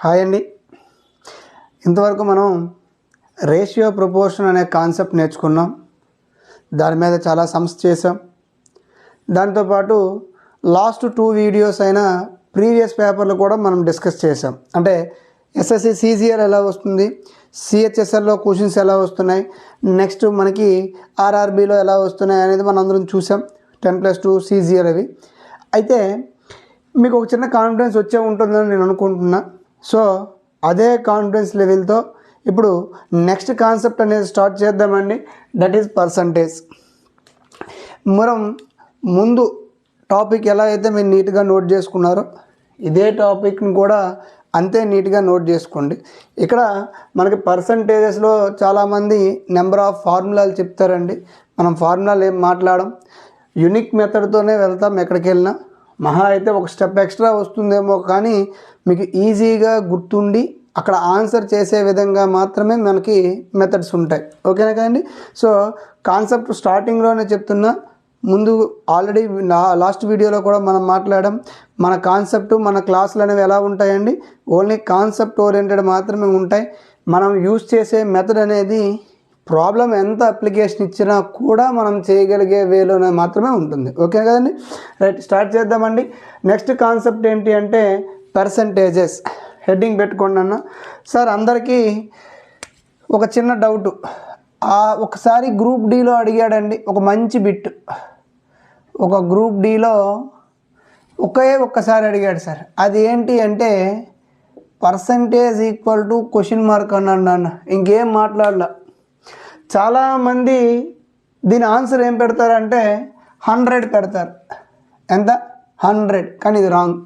Hi అండి. ఇంతవరకు మనం రేషియో ప్రపోర్షన్ అనే కాన్సెప్ట్ నేర్చుకున్నాం. దాని మీద చాలా సమ్స్ చేసాం. దాంతోపాటు లాస్ట్ 2 వీడియోస్ అయిన ప్రీవియస్ పేపర్లు కూడా మనం డిస్కస్ చేసాం. అంటే ఎస్ఎస్సి సిజిఎల్ ఎలా వస్తుంది, సిహెచ్ఎస్ఎల్లో క్వశ్చన్స్ ఎలా వస్తున్నాయి, నెక్స్ట్ మనకి ఆర్ఆర్బీలో ఎలా వస్తున్నాయి అనేది మనం అందరం చూసాం. 10+2 సిజిఎల్ అవి. అయితే మీకు ఒక చిన్న కాన్ఫిడెన్స్ వచ్చే ఉంటుందని నేను అనుకుంటున్నా. సో అదే కాన్ఫిడెన్స్ లెవెల్తో ఇప్పుడు నెక్స్ట్ కాన్సెప్ట్ అనేది స్టార్ట్ చేద్దామండి. That is percentage. మనం ముందు టాపిక్ ఎలా అయితే మీరు నీట్గా నోట్ చేసుకున్నారో ఇదే టాపిక్ని కూడా అంతే నీట్గా నోట్ చేసుకోండి. ఇక్కడ మనకి పర్సంటేజెస్లో చాలామంది నెంబర్ ఆఫ్ ఫార్ములాలు చెప్తారండి. మనం ఫార్ములాలు ఏం మాట్లాడడం, యూనిక్ మెథడ్తోనే వెళ్తాం. ఎక్కడికి వెళ్ళినా మహా అయితే ఒక స్టెప్ ఎక్స్ట్రా వస్తుందేమో, కానీ మీకు ఈజీగా గుర్తుండి అక్కడ ఆన్సర్ చేసే విధంగా మాత్రమే మనకి మెథడ్స్ ఉంటాయి. ఓకేనా కదండి? సో కాన్సెప్ట్ స్టార్టింగ్లోనే చెప్తున్నా. ముందు ఆల్రెడీ లాస్ట్ వీడియోలో కూడా మనం మాట్లాడాం. మన కాన్సెప్ట్, మన క్లాసులు అనేవి ఎలా ఉంటాయండి, ఓన్లీ కాన్సెప్ట్ ఓరియంటెడ్ మాత్రమే ఉంటాయి. మనం యూజ్ చేసే మెథడ్ అనేది ప్రాబ్లం ఎంత అప్లికేషన్ ఇచ్చినా కూడా మనం చేయగలిగే వేలోనే మాత్రమే ఉంటుంది. ఓకే కదండి? రైట్, స్టార్ట్ చేద్దామండి. నెక్స్ట్ కాన్సెప్ట్ ఏంటి అంటే పర్సంటేజెస్. హెడ్డింగ్ పెట్టుకోండి అన్న. సార్ అందరికీ ఒక చిన్న డౌట్. ఒకసారి గ్రూప్ డీలో అడిగాడండి ఒక మంచి బిట్. ఒక గ్రూప్ డీలో ఒక్కసారి అడిగాడు సార్. అది ఏంటి అంటే percentage equal to question mark అన్నాడు అన్న. ఇంకేం మాట్లాడలా. చాలామంది దీని ఆన్సర్ ఏం పెడతారంటే 100 పెడతారు. ఎంత? 100. కానీ ఇది రాంగ్.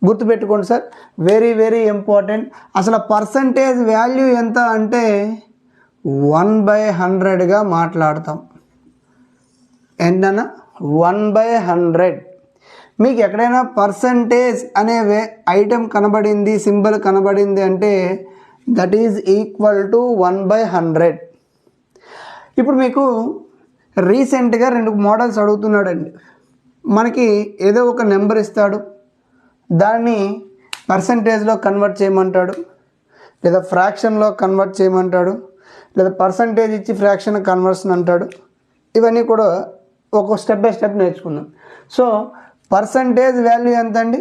గుర్తుపెట్టుకోండి సార్, వెరీ వెరీ ఇంపార్టెంట్. అసలు పర్సంటేజ్ వాల్యూ ఎంత అంటే 1/100గా మాట్లాడతాం. ఏంటన్నా? 1/100. మీకు ఎక్కడైనా పర్సంటేజ్ అనే ఐటెం కనబడింది, సింబల్ కనబడింది అంటే దట్ ఈజ్ ఈక్వల్ టు 1/100. ఇప్పుడు మీకు రీసెంట్గా 2 మోడల్స్ అడుగుతున్నాడండి. మనకి ఏదో ఒక నెంబర్ ఇస్తాడు, దాన్ని పర్సంటేజ్లో కన్వర్ట్ చేయమంటాడు, లేదా ఫ్రాక్షన్లో కన్వర్ట్ చేయమంటాడు, లేదా పర్సంటేజ్ ఇచ్చి ఫ్రాక్షన్ కన్వర్షన్ అంటాడు. ఇవన్నీ కూడా ఒక స్టెప్ బై స్టెప్ నేర్చుకుందాం. సో పర్సంటేజ్ వాల్యూ ఎంత అండి?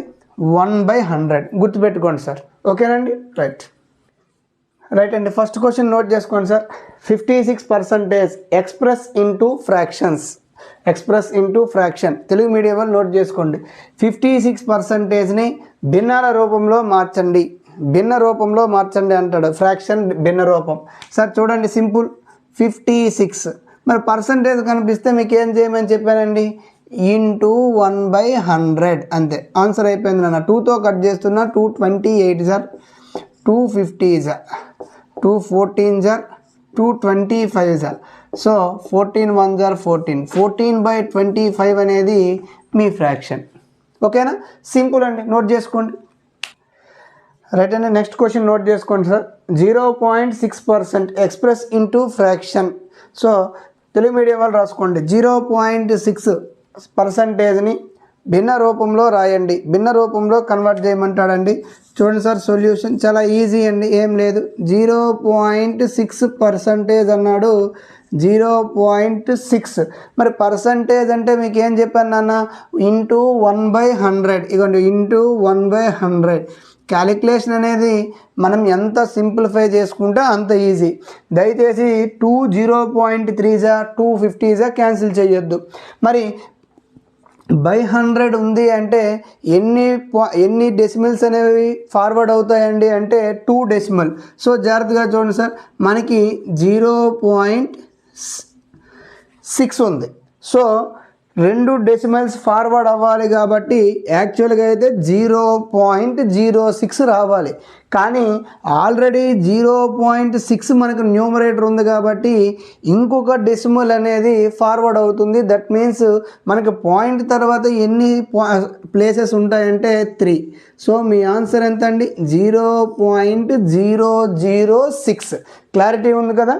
1/100. గుర్తుపెట్టుకోండి సార్. ఓకేనండి? రైట్ అండి. ఫస్ట్ క్వశ్చన్ నోట్ చేసుకోండి sir. 56% express into fractions. Express into fraction. Telugu medium వాళ్ళు నోట్ చేసుకోండి. 56%ని భిన్నాల రూపంలో మార్చండి. భిన్న రూపంలో మార్చండి అంటాడు. ఫ్రాక్షన్ భిన్న రూపం. సార్ చూడండి, సింపుల్. 56 మరి పర్సంటేజ్ కనిపిస్తే మీకు ఏం చేయమని చెప్పానండి? ఇంటూ 1/100 అంతే. ఆన్సర్ అయిపోయింది నాన్న. 2తో కట్ చేస్తున్నా. 228 sir, 250 sir, 214 sir, 225 sir. So 14 1 sir 14. 14/25 అనేది మీ ఫ్రాక్షన్. ఓకేనా? సింపుల్ అండి, నోట్ చేసుకోండి. రైట్ అండి. నెక్స్ట్ క్వశ్చన్ నోట్ చేసుకోండి sir. 0.6% express into fraction. So Telugu medium వాళ్ళు రాసుకోండి. 0.6%ని భిన్న రూపంలో రాయండి. భిన్న రూపంలో కన్వర్ట్ చేయమంటాడండి. చూడండి సార్, సొల్యూషన్ చాలా ఈజీ అండి, ఏం లేదు. 0.6% అన్నాడు. 0.6 మరి పర్సంటేజ్ అంటే మీకు ఏం చెప్పాను నాన్న? ఇంటూ 1/100. ఇగోండి, ఇంటూ 1/100. క్యాలిక్యులేషన్ అనేది మనం ఎంత సింప్లిఫై చేసుకుంటే అంత ఈజీ. దయచేసి 0.3 250 క్యాన్సిల్ చేయొద్దు. మరి బై 100 ఉంది అంటే ఎన్ని డెసిమల్స్ అనేవి ఫార్వర్డ్ అవుతాయండి అంటే 2 డెసిమల్. సో జాగ్రత్తగా చూడండి సార్, మనకి 0.6 ఉంది. సో 2 డెసిమల్స్ ఫార్వర్డ్ అవ్వాలి కాబట్టి యాక్చువల్గా అయితే 0.06 రావాలి. కానీ ఆల్రెడీ 0.6 మనకు న్యూమరేటర్ ఉంది కాబట్టి ఇంకొక డెసిమల్ అనేది ఫార్వర్డ్ అవుతుంది. దట్ మీన్స్ మనకి పాయింట్ తర్వాత ఎన్ని ప్లేసెస్ ఉంటాయంటే 3. సో మీ ఆన్సర్ ఎంత అండి? 0.006. క్లారిటీ ఉంది కదా?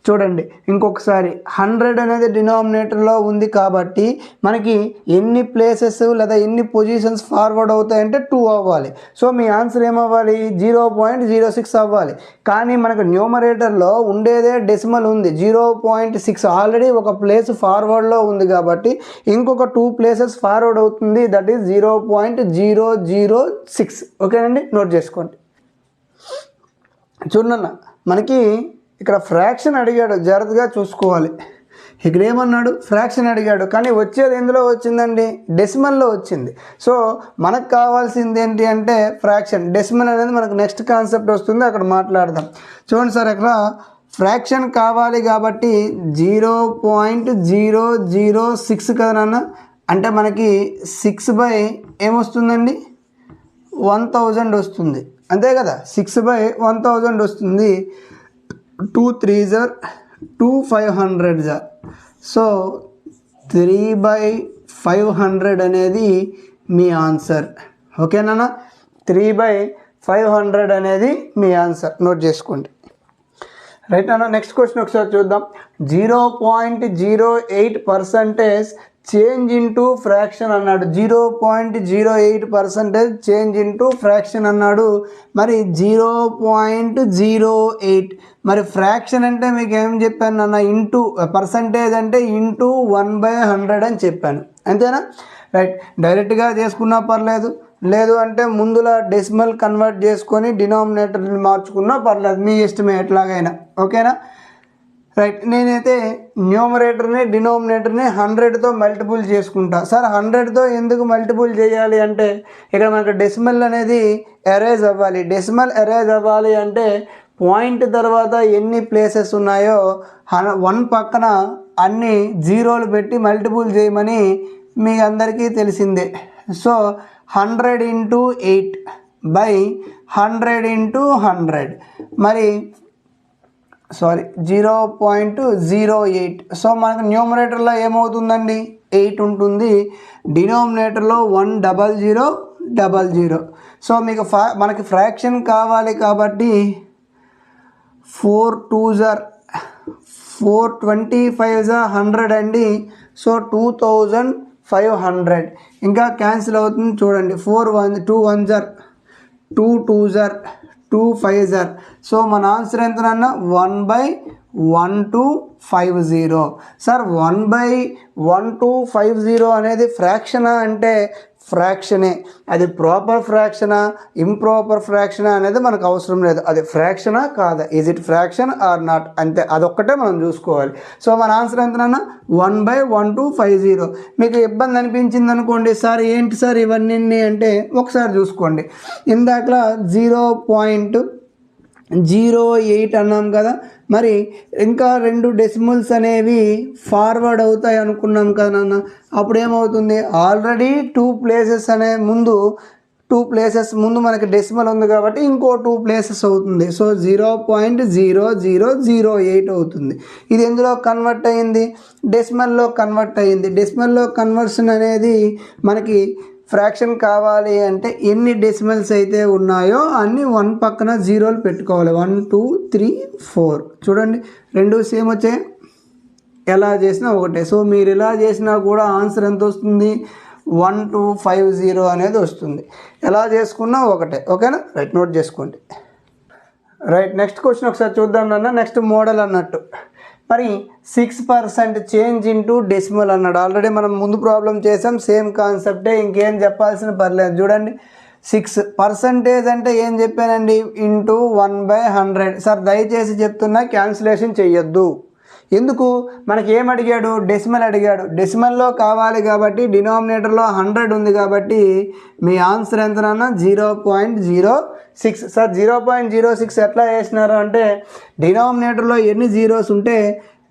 చూడండి ఇంకొకసారి 100 అనేది డినామినేటర్లో ఉంది కాబట్టి మనకి ఎన్ని ప్లేసెస్ లేదా ఎన్ని పొజిషన్స్ ఫార్వర్డ్ అవుతాయంటే 2 అవ్వాలి. సో మీ ఆన్సర్ ఏమవ్వాలి? 0.06 అవ్వాలి. కానీ మనకు న్యూమరేటర్లో ఉండేదే డెసిమల్ ఉంది 0.6. ఆల్రెడీ ఒక ప్లేస్ ఫార్వర్డ్లో ఉంది కాబట్టి ఇంకొక 2 ప్లేసెస్ ఫార్వర్డ్ అవుతుంది. That is 0.006. ఓకేనండి, నోట్ చేసుకోండి. చూడన్న మనకి ఇక్కడ ఫ్రాక్షన్ అడిగాడు, జాగ్రత్తగా చూసుకోవాలి. ఇక్కడ ఏమన్నాడు? ఫ్రాక్షన్ అడిగాడు, కానీ వచ్చేది ఎందులో వచ్చిందండి? డెసిమల్లో వచ్చింది. సో మనకు కావాల్సింది ఏంటి అంటే ఫ్రాక్షన్. డెసిమల్ అనేది మనకు నెక్స్ట్ కాన్సెప్ట్ వస్తుంది, అక్కడ మాట్లాడదాం. చూడండి సార్, ఇక్కడ ఫ్రాక్షన్ కావాలి కాబట్టి 0.006 కదా నాన్న, అంటే మనకి 6 ఏమొస్తుందండి? 1000 వస్తుంది, అంతే కదా? 6/1000 వస్తుంది. 2 3s are 2 500s are. So 3/500 అనేది మీ ఆన్సర్. ఓకేనా? 3/500 అనేది మీ ఆన్సర్, నోట్ చేసుకోండి. రైట్ అన్న, నెక్స్ట్ క్వశ్చన్ ఒకసారి చూద్దాం. 0.08% చేంజ్ ఇంటూ ఫ్రాక్షన్ అన్నాడు. 0.08% చేంజ్ ఇంటూ ఫ్రాక్షన్ అన్నాడు. మరి 0.08 మరి ఫ్రాక్షన్ అంటే మీకు ఏం చెప్పాను అన్న? ఇంటూ పర్సంటేజ్ అంటే ఇంటూ 1/100 అని చెప్పాను, అంతేనా? రైట్, డైరెక్ట్గా చేసుకున్నా పర్లేదు, లేదు అంటే ముందులా డెసిమల్ కన్వర్ట్ చేసుకొని డినామినేటర్ని మార్చుకున్నా పర్లేదు, మీ ఇష్టమే ఎట్లాగైనా. ఓకేనా? రైట్, నేనైతే న్యూమరేటర్ని డినామినేటర్ని 100తో మల్టిపుల్ చేసుకుంటా. సార్ 100తో ఎందుకు మల్టిపుల్ చేయాలి అంటే ఇక్కడ మనకు డెసిమల్ అనేది ఎరేజ్ అవ్వాలి. డెసిమల్ ఎరేజ్ అవ్వాలి అంటే పాయింట్ తర్వాత ఎన్ని ప్లేసెస్ ఉన్నాయో 1 పక్కన అన్ని జీరోలు పెట్టి మల్టిపుల్ చేయమని మీ అందరికీ తెలిసిందే. సో 100 × 8/100 × 100 మరి 0.08. సో మనకు న్యూమరేటర్లో ఏమవుతుందండి? 8 ఉంటుంది, డినామినేటర్లో 10000. సో మీకు మనకి ఫ్రాక్షన్ కావాలి కాబట్టి 4 2s are 4 25s are 100 అండి. సో 2500 ఇంకా క్యాన్సిల్ అవుతుంది. చూడండి 4 2 1s are 2 2s are 2 5s are. So మన ఆన్సర్ ఎంతనన్నా? 1/1250. సార్ 1/1250 అనేది ఫ్రాక్షనా అంటే ఫ్రాక్షనే. అది ప్రాపర్ ఫ్రాక్షనా ఇంప్రాపర్ ఫ్రాక్షనా అనేది మనకు అవసరం లేదు. అది ఫ్రాక్షనా కాదా, is it fraction or not, అంతే, అదొక్కటే మనం చూసుకోవాలి. సో మన ఆన్సర్ ఎంతనన్నా? 1/1250. మీకు ఇబ్బంది అనిపించింది అనుకోండి, సార్ ఏంటి సార్ ఇవన్నీ అంటే ఒకసారి చూసుకోండి. ఇందాకలా 0.08 అన్నాం కదా, మరి ఇంకా 2 డెసిమల్స్ అనేవి ఫార్వర్డ్ అవుతాయి అనుకున్నాం కదా నాన్న. అప్పుడు ఏమవుతుంది? ఆల్రెడీ 2 ప్లేసెస్ అనే ముందు 2 ప్లేసెస్ ముందు మనకి డెసిమల్ ఉంది కాబట్టి ఇంకో 2 ప్లేసెస్ అవుతుంది. సో 0.0008 అవుతుంది. ఇది ఎందులో కన్వర్ట్ అయ్యింది? డెసిమల్లో కన్వర్ట్ అయ్యింది. డెసిమల్లో కన్వర్షన్ అనేది మనకి ఫ్రాక్షన్ కావాలి అంటే ఎన్ని డెసిమల్స్ అయితే ఉన్నాయో అన్ని 1 పక్కన జీరోలు పెట్టుకోవాలి. 1 2 3 4. చూడండి 2 సేమ్ వచ్చాయి, ఎలా చేసినా ఒకటే. సో మీరు ఎలా చేసినా కూడా ఆన్సర్ ఎంత వస్తుంది? 1250 అనేది వస్తుంది. ఎలా చేసుకున్నా ఒకటే. ఓకేనా? రైట్, నోట్ చేసుకోండి. రైట్, నెక్స్ట్ క్వశ్చన్ ఒకసారి చూద్దాం నాన్న. నెక్స్ట్ మోడల్ అన్నట్టు మరి 6% చేంజ్ ఇంటూ డెసిమల్ అన్నాడు. ఆల్రెడీ మనం ముందు ప్రాబ్లం చేసాం, సేమ్ కాన్సెప్టే, ఇంకేం చెప్పాల్సిన పర్లేదు. చూడండి 6% అంటే ఏం చెప్పానండి? ఇంటూ 1/100. సార్ దయచేసి చెప్తున్నా, క్యాన్సిలేషన్ చెయ్యొద్దు. ఎందుకు? మనకి ఏం అడిగాడు? డెసిమల్ అడిగాడు. డెసిమల్లో కావాలి కాబట్టి డినామినేటర్లో 100 ఉంది కాబట్టి మీ ఆన్సర్ ఎంతనన్నా? 0.06. సార్ 0.06 ఎట్లా వేసినారు అంటే డినామినేటర్లో ఎన్ని జీరోస్ ఉంటే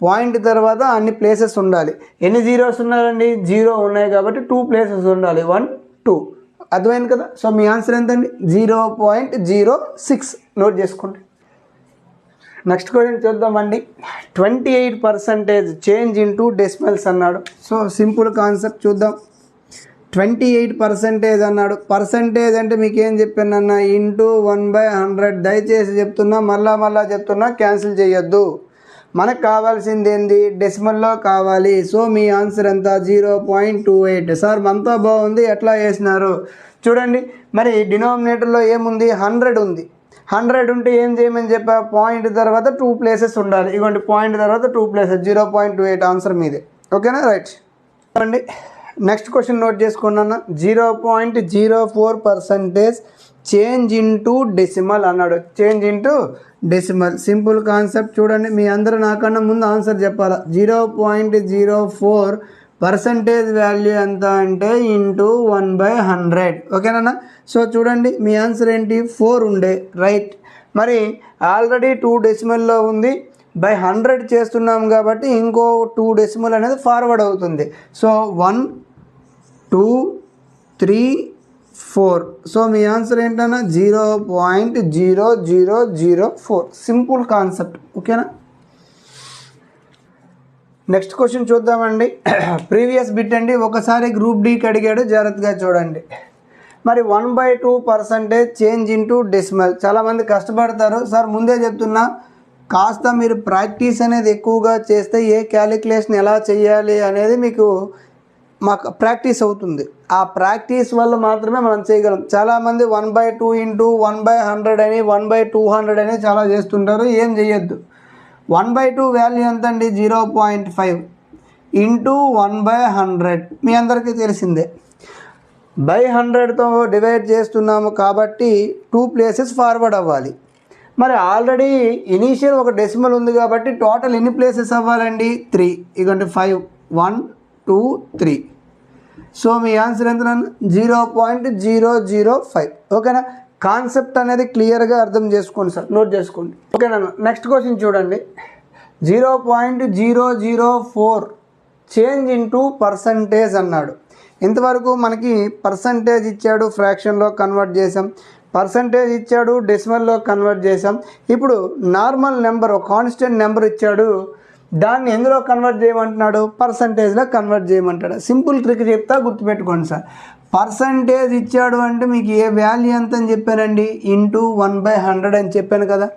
పాయింట్ తర్వాత అన్ని ప్లేసెస్ ఉండాలి. ఎన్ని జీరోస్ ఉన్నారండి? 0 ఉన్నాయి కాబట్టి 2 ప్లేసెస్ ఉండాలి. 1 2. అర్థమైంది కదా. సో మీ ఆన్సర్ ఎంతండి? 0.06. నోట్ చేసుకోండి. నెక్స్ట్ క్వశ్చన్ చూద్దామండి. 28% చేంజ్ ఇంటూ డెసిమల్స్ అన్నాడు. సో సింపుల్ కాన్సెప్ట్ చూద్దాం. 28% అన్నాడు. పర్సంటేజ్ అంటే మీకు ఏం చెప్పానన్నా, ఇంటూ 1/100. దయచేసి చెప్తున్నా, మళ్ళా చెప్తున్నా, క్యాన్సిల్ చేయొద్దు. మనకు కావాల్సింది ఏంది? డెసిమల్లో కావాలి. సో మీ ఆన్సర్ ఎంత? 0.28. సార్ మనతో బాగుంది, ఎట్లా వేసినారు చూడండి. మరి డినామినేటర్లో ఏముంది? 100 ఉంది. 100 ఉంటే ఏం చేయమని చెప్పా? పాయింట్ తర్వాత 2 ప్లేసెస్ ఉండాలి. ఇవ్వండి, పాయింట్ తర్వాత 2 ప్లేసెస్. 0.28 ఆన్సర్ మీదే. ఓకేనా? రైట్ అండి. నెక్స్ట్ క్వశ్చన్ నోట్ చేసుకున్నా. 0.04% చేంజ్ ఇంటూ డెసిమల్ అన్నాడు. Change into decimal simple concept చూడండి. మీ అందరూ నాకన్నా ముందు ఆన్సర్ చెప్పాలా. 0.04% వాల్యూ ఎంత అంటే ఇంటూ 1/100. ఓకేనా? సో చూడండి, మీ ఆన్సర్ ఏంటి? 4 ఉండే. రైట్. మరి ఆల్రెడీ 2 డెసిమల్లో ఉంది, బై 100 చేస్తున్నాం కాబట్టి ఇంకో 2 డెసిమల్ అనేది ఫార్వర్డ్ అవుతుంది. సో 1, 2, 3, 4. సో మీ ఆన్సర్ ఏంటన్నా? 0.0004. Simple concept. ఓకేనా? నెక్స్ట్ క్వశ్చన్ చూద్దామండి. ప్రీవియస్ బిట్ అండి. ఒకసారి గ్రూప్ డీకి అడిగాడు, జాగ్రత్తగా చూడండి. మరి 1/2% చేంజ్ ఇంటూ డెసిమల్. చాలామంది కష్టపడతారు. సార్ ముందే చెప్తున్నా, కాస్త మీరు ప్రాక్టీస్ అనేది ఎక్కువగా చేస్తే ఏ క్యాలిక్యులేషన్ ఎలా చేయాలి అనేది మీకు మాకు ప్రాక్టీస్ అవుతుంది. ఆ ప్రాక్టీస్ వల్ల మాత్రమే మనం చేయగలం. చాలామంది 1/2 ఇంటూ 1/100 అని 1/200 అని చాలా చేస్తుంటారు. ఏం చేయొద్దు. 1/2 వాల్యూ ఎంత అండి? 0.5 ఇంటూ 1/100. మీ అందరికీ తెలిసిందే. బై 100తో డివైడ్ చేస్తున్నాము కాబట్టి 2 ప్లేసెస్ ఫార్వర్డ్ అవ్వాలి. మరి ఆల్రెడీ ఇనీషియల్ ఒక డెసిమల్ ఉంది కాబట్టి టోటల్ ఎన్ని ప్లేసెస్ అవ్వాలండి? 3. ఇకంటే 5, 1, 2, 3. సో మీ ఆన్సర్ ఎంత? 0.005. ఓకేనా? కాన్సెప్ట్ అనేది క్లియర్గా అర్థం చేసుకోండి సార్, నోట్ చేసుకోండి. ఓకేనా? నెక్స్ట్ క్వశ్చన్ చూడండి. 0.004 చేంజ్ ఇంటూ పర్సంటేజ్ అన్నాడు. ఇంతవరకు మనకి పర్సంటేజ్ ఇచ్చాడు, ఫ్రాక్షన్లో కన్వర్ట్ చేసాం. పర్సంటేజ్ ఇచ్చాడు, డెసిమల్లో కన్వర్ట్ చేసాం. ఇప్పుడు నార్మల్ నెంబర్, ఒక కాన్స్టెంట్ నెంబర్ ఇచ్చాడు, దాన్ని ఎందులో కన్వర్ట్ చేయమంటున్నాడు? పర్సంటేజ్లో కన్వర్ట్ చేయమంటాడు. సింపుల్ ట్రిక్ చెప్తా, గుర్తుపెట్టుకోండి సార్. పర్సంటేజ్ ఇచ్చాడు అంటే మీకు ఏ వాల్యూ ఎంత అని చెప్పానండి? ఇంటూ 1/100 అని చెప్పాను కదా.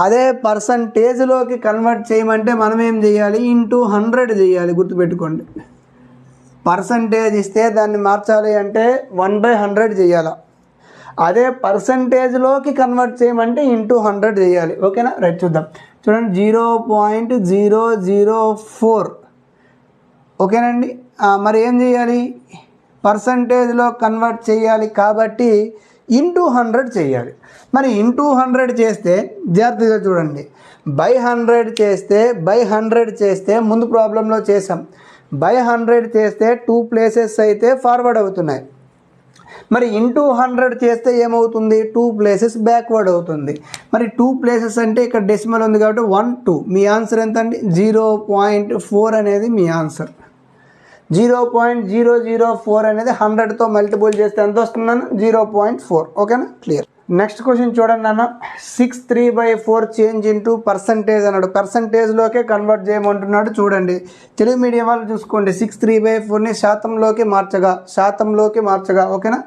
అదే పర్సంటేజ్లోకి కన్వర్ట్ చేయమంటే మనం ఏం చేయాలి? ఇంటూ 100 చేయాలి. గుర్తుపెట్టుకోండి. పర్సంటేజ్ ఇస్తే దాన్ని మార్చాలి అంటే 1/100 చేయాలి. అదే పర్సంటేజ్లోకి కన్వర్ట్ చేయమంటే ఇంటూ 100 చేయాలి. ఓకేనా? రైట్, చూద్దాం. చూడండి, 0.004. ఓకేనండి. మరి ఏం చేయాలి? పర్సంటేజ్లో కన్వర్ట్ చేయాలి కాబట్టి ఇంటూ 100 చేయాలి. మరి ఇంటూ 100 చేస్తే జాగ్రత్తగా చూడండి. బై 100 చేస్తే ముందు ప్రాబ్లంలో చేసాం. బై 100 చేస్తే 2 ప్లేసెస్ అయితే ఫార్వర్డ్ అవుతున్నాయి. మరి ఇంటూ 100 చేస్తే ఏమవుతుంది? 2 ప్లేసెస్ బ్యాక్వర్డ్ అవుతుంది. మరి 2 ప్లేసెస్ అంటే ఇక్కడ డెసిమల్ ఉంది కాబట్టి 1, 2. మీ ఆన్సర్ ఎంత అండి? 0.4 అనేది మీ ఆన్సర్. 0.004 అనేది 100తో మల్టిపుల్ చేస్తే ఎంత వస్తుందన్న? 0.4. ఓకేనా? క్లియర్. నెక్స్ట్ క్వశ్చన్ చూడండి అన్న. 6/3/4 చేంజ్ ఇంటూ పర్సంటేజ్ అన్నాడు. పర్సంటేజ్లోకే కన్వర్ట్ చేయమంటున్నాడు. చూడండి, తెలుగు మీడియం వాళ్ళు చూసుకోండి. 6/3/4ని శాతంలోకి మార్చగా. ఓకేనా?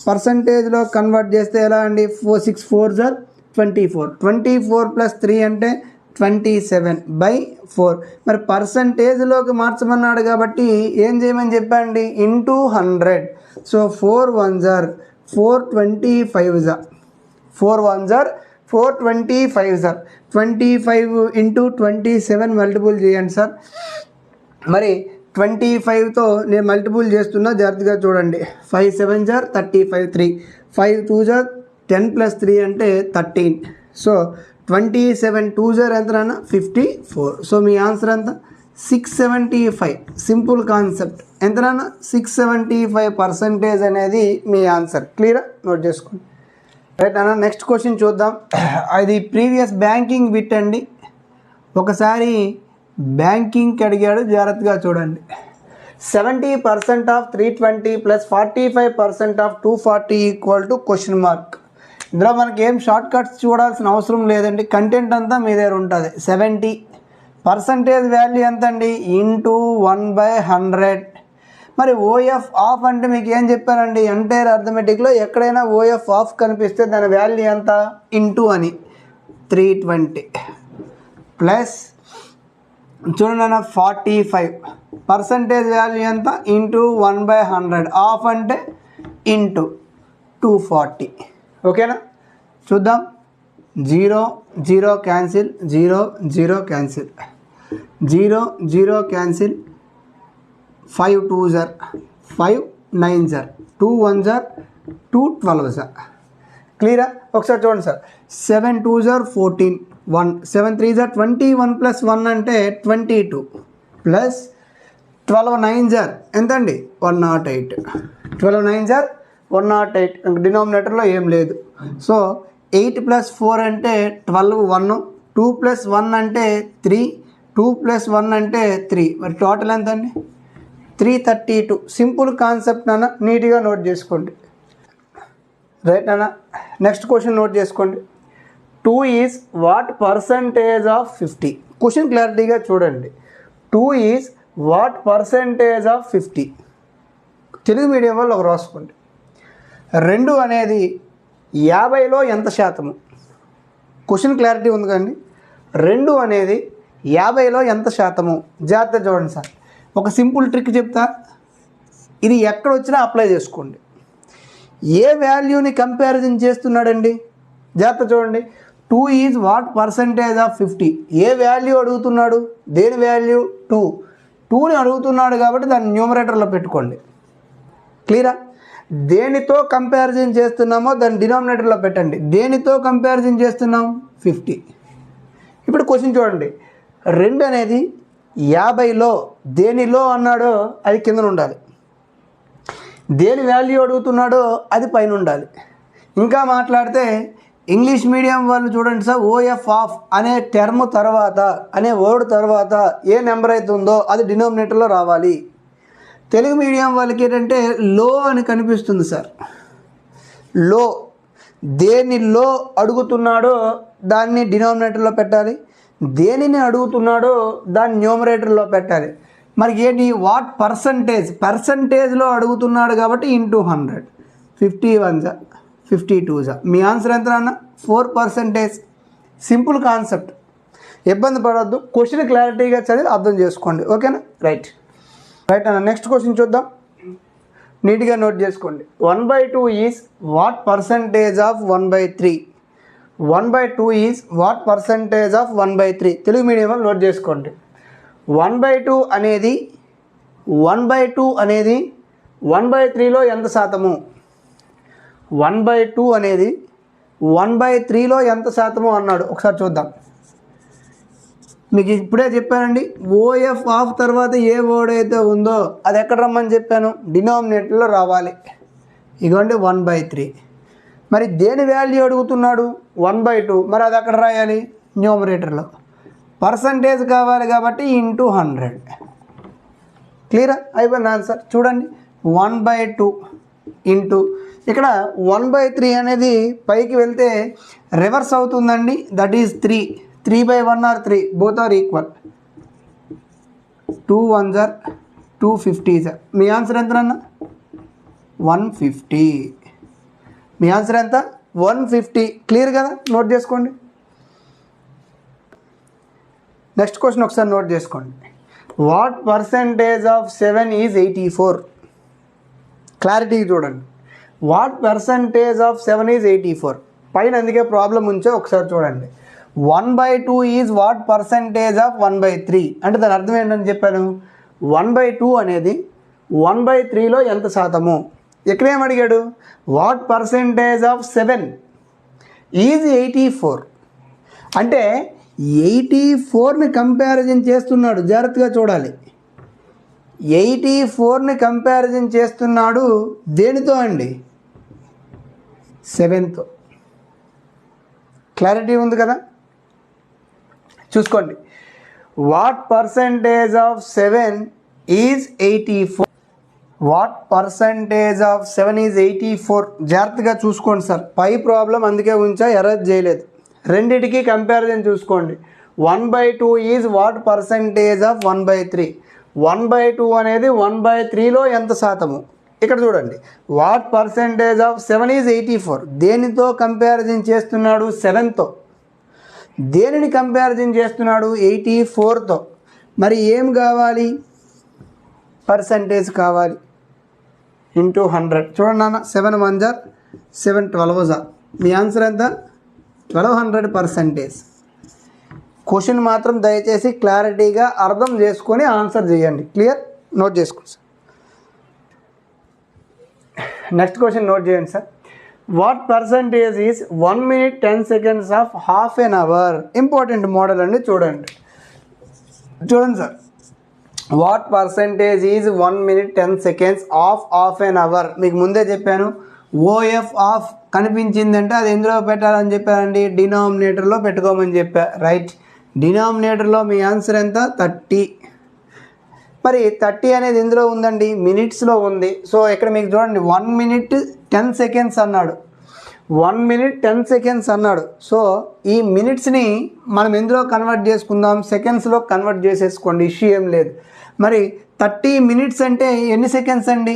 పర్సంటేజ్లో కన్వర్ట్ చేస్తే ఎలా అండి? 6 4s are 24. 24 + 3 అంటే 27/4. మరి పర్సంటేజ్లోకి మార్చమన్నాడు కాబట్టి ఏం చేయమని చెప్పండి? Into 100. So 4 1s are 425s are 4 1s are 425s are 25 into 27 multiple చేయండి సార్. మరి 25తో నేను మల్టిపుల్ చేస్తున్నా, జాగ్రత్తగా చూడండి. 5 7s are 35, 3 5 2s are 10 + 3 అంటే 13. సో 27 2s are ఎంతనా? 54. సో మీ ఆన్సర్ ఎంత? 675. Simple concept. ఎంతనా? 675% అనేది మీ ఆన్సర్. క్లియరా? నోట్ చేసుకోండి. రైట్ అన్న. నెక్స్ట్ క్వశ్చన్ చూద్దాం. అది ప్రీవియస్ బ్యాంకింగ్ బిట్ అండి. ఒకసారి బ్యాంకింగ్కి అడిగాడు, జాగ్రత్తగా చూడండి. 70% of 320 plus 45% of 240 equal to question mark. ఇందులో మనకి ఏం షార్ట్ కట్స్ చూడాల్సిన అవసరం లేదండి, కంటెంట్ అంతా మీ దగ్గర ఉంటుంది. 70% వాల్యూ ఎంత అండి, ఇంటూ 1/100. మరి ఓఎఫ్ ఆఫ్ అంటే మీకు ఏం చెప్పానండి, ఎంటైర్ అర్థమెటిక్లో ఎక్కడైనా ఓఎఫ్ ఆఫ్ కనిపిస్తే దాని వాల్యూ ఎంత, ఇంటూ అని 320 ప్లస్ చూడండి 45% వాల్యూ ఎంత, ఇంటూ 1/100. ఆఫ్ అంటే ఇంటూ 240. ఓకేనా, చూద్దాం. 0 0 cancel, 0 0 cancel, 0 0 cancel, 5 2s are 5 9s are 2 1s are 2 12s are. క్లియరా, ఒకసారి చూడండి sir. 7 2s are 14, 1 7 3s are 21 plus 1 అంటే 22 ప్లస్ 12 9s are ఎంత అండి, 108. 12 9s are 108. డినామినేటర్లో ఏం లేదు. సో 8 ప్లస్ 4 అంటే 12, 1 2 ప్లస్ 1 అంటే 3, 2 ప్లస్ 1 అంటే 3. మరి టోటల్ ఎంత అండి, 332. సింపుల్ కాన్సెప్ట్ నాన్న, నీట్గా నోట్ చేసుకోండి. రైట్ నాన్న, నెక్స్ట్ క్వశ్చన్ నోట్ చేసుకోండి. 2 is what percentage of 50. Question క్లారిటీగా చూడండి. 2 is what percentage of 50. Telugu medium వాళ్ళు ఒక రాసుకోండి. 2 అనేది 50లో ఎంత శాతము. క్వశ్చన్ క్లారిటీ ఉంది కదండి. 2 అనేది 50లో ఎంత శాతము. జాగ్రత్త చూడండి సార్, ఒక సింపుల్ ట్రిక్ చెప్తా, ఇది ఎక్కడ వచ్చినా అప్లై చేసుకోండి. ఏ వాల్యూని కంపారిజన్ చేస్తున్నాడండి, జాగ్రత్త చూడండి. 2 is what percentage of 50. A value అడుగుతున్నాడు, దేని వాల్యూ 2. 2ని అడుగుతున్నాడు కాబట్టి దాన్ని న్యూమరేటర్లో పెట్టుకోండి. క్లియరా, దేనితో కంపారిజన్ చేస్తున్నామో దాన్ని డినామినేటర్లో పెట్టండి. దేనితో కంపారిజన్ చేస్తున్నాం, 50. ఇప్పుడు క్వశ్చన్ చూడండి. 2 అనేది 50లో దేనిలో అన్నాడో అది కింద ఉండాలి, దేని వాల్యూ అడుగుతున్నాడో అది పైన ఉండాలి. ఇంకా మాట్లాడితే ఇంగ్లీష్ మీడియం వాళ్ళు చూడండి సార్, ఓఎఫ్ ఆఫ్ అనే టర్మ్ తర్వాత, అనే వర్డ్ తర్వాత ఏ నెంబర్ అయితే ఉందో అది డినామినేటర్లో రావాలి. తెలుగు మీడియం వాళ్ళకి ఏంటంటే లో అని కనిపిస్తుంది సార్. లో, దేనిలో అడుగుతున్నాడో దాన్ని డినామినేటర్లో పెట్టాలి, దేనిని అడుగుతున్నాడో దాన్ని న్యూమరేటర్లో పెట్టాలి. మరి ఏంటి, వాట్ పర్సంటేజ్, పర్సంటేజ్లో అడుగుతున్నాడు కాబట్టి ఇంటూ 100. 51 52. మీ ఆన్సర్ ఎంత అన్న, 4%. సింపుల్ కాన్సెప్ట్, ఇబ్బంది పడవద్దు. క్వశ్చన్ క్లారిటీగా చదివి అర్థం చేసుకోండి. ఓకేనా, రైట్ రైట్ అన్న. నెక్స్ట్ క్వశ్చన్ చూద్దాం, నీట్గా నోట్ చేసుకోండి. 1/2 is what percentage of 1/3. 1/2 is what percentage of 1/3. Telugu medium note చేసుకోండి. 1/2 అనేది 1/3లో ఎంత శాతము. 1/2 అనేది 1/3లో ఎంత శాతము అన్నాడు. ఒకసారి చూద్దాం. మీకు ఇప్పుడే చెప్పానండి, ఓఎఫ్ ఆఫ్ తర్వాత ఏ వర్డ్ అయితే ఉందో అది ఎక్కడ రమ్మని చెప్పాను, డినామినేటర్లో రావాలి. ఇదిగోండి 1/3. మరి దేని వాల్యూ అడుగుతున్నాడు, 1/2. మరి అది అక్కడ రాయాలి, న్యూమరేటర్లో. పర్సంటేజ్ కావాలి కాబట్టి ఇంటూ 100. క్లియరా, అయిపోయింది ఆన్సర్. చూడండి 1/2 ఇంటూ ఇక్కడ 1/3 అనేది పైకి వెళ్తే రివర్స్ అవుతుందండి, that is 3. 3/1 or 3, both are equal. 2 1s are 250s. మీ ఆన్సర్ ఎంత అన్న, 150. మీ ఆన్సర్ ఎంత, 150. క్లియర్ కదా, నోట్ చేసుకోండి. నెక్స్ట్ క్వశ్చన్ ఒకసారి నోట్ చేసుకోండి. What percentage of 7 is 84. Clarity చూడండి. What percentage of 7 is 84. పైన అందుకే ప్రాబ్లం ఉంచో ఒకసారి చూడండి. 1/2 ఈజ్ వాట్ పర్సంటేజ్ ఆఫ్ 1/3. అంటే దాని అర్థం ఏంటని చెప్పాను, 1/2 అనేది 1/3లో ఎంత శాతము. ఇక్కడేం అడిగాడు, వాట్ పర్సంటేజ్ ఆఫ్ 7 ఈజ్ 84. అంటే 84ని కంపారిజన్ చేస్తున్నాడు, జాగ్రత్తగా చూడాలి. 84ని కంపారిజన్ చేస్తున్నాడు దేనితో అండి, 7తో. క్లారిటీ ఉంది కదా, చూసుకోండి. What percentage of 7 is 84. What percentage of 7 is 84? జాగ్రత్తగా చూసుకోండి సార్, పై ప్రాబ్లం అందుకే ఉంచా, ఎర్రర్ చేయలేదు. రెండిటికి కంపారిజన్ చూసుకోండి. 1/2 ఈజ్ వాట్ పర్సంటేజ్ ఆఫ్ 1/3? 1/2 అనేది 1/3లో ఎంత శాతము? ఇక్కడ చూడండి, వాట్ పర్సంటేజ్ ఆఫ్ 7 ఈజ్ 84. దేనితో కంపారిజన్ చేస్తున్నాడు? 7తో. దేనిని కంపారిజన్ చేస్తున్నాడు? 84తో. మరి ఏం కావాలి? పర్సంటేజ్ కావాలి. ఇంటూ 100. చూడండి నాన్న, 7 1 జార్ 7 12 జార్. మీ ఆన్సర్ ఎంత? 1200%. క్వశ్చన్ మాత్రం దయచేసి క్లారిటీగా అర్థం చేసుకొని ఆన్సర్ చేయండి. క్లియర్? నోట్ చేసుకోండి సార్. నెక్స్ట్ క్వశ్చన్ నోట్ చేయండి sir. What percentage is 1 minute 10 seconds of half an hour? Important model అండి, చూడండి sir. What percentage is 1 minute 10 seconds of half an hour? మీకు ముందే చెప్పాను, ఓఎఫ్ ఆఫ్ కనిపించిందంటే అది ఎందులో పెట్టాలని చెప్పారండి? డినామినేటర్లో పెట్టుకోమని చెప్పా. రైట్, డినామినేటర్లో మీ ఆన్సర్ ఎంత? 30. మరి 30 అనేది ఎందులో ఉందండి? మినిట్స్లో ఉంది. సో ఇక్కడ మీకు చూడండి, 1 minute 10 seconds అన్నాడు. 1 minute 10 seconds అన్నాడు. సో ఈ మినిట్స్ని మనం ఎందులో కన్వర్ట్ చేసుకుందాం? సెకండ్స్లో కన్వర్ట్ చేసేసుకోండి, ఇష్యూ ఏం లేదు. మరి 30 minutes అంటే ఎన్ని సెకండ్స్ అండి?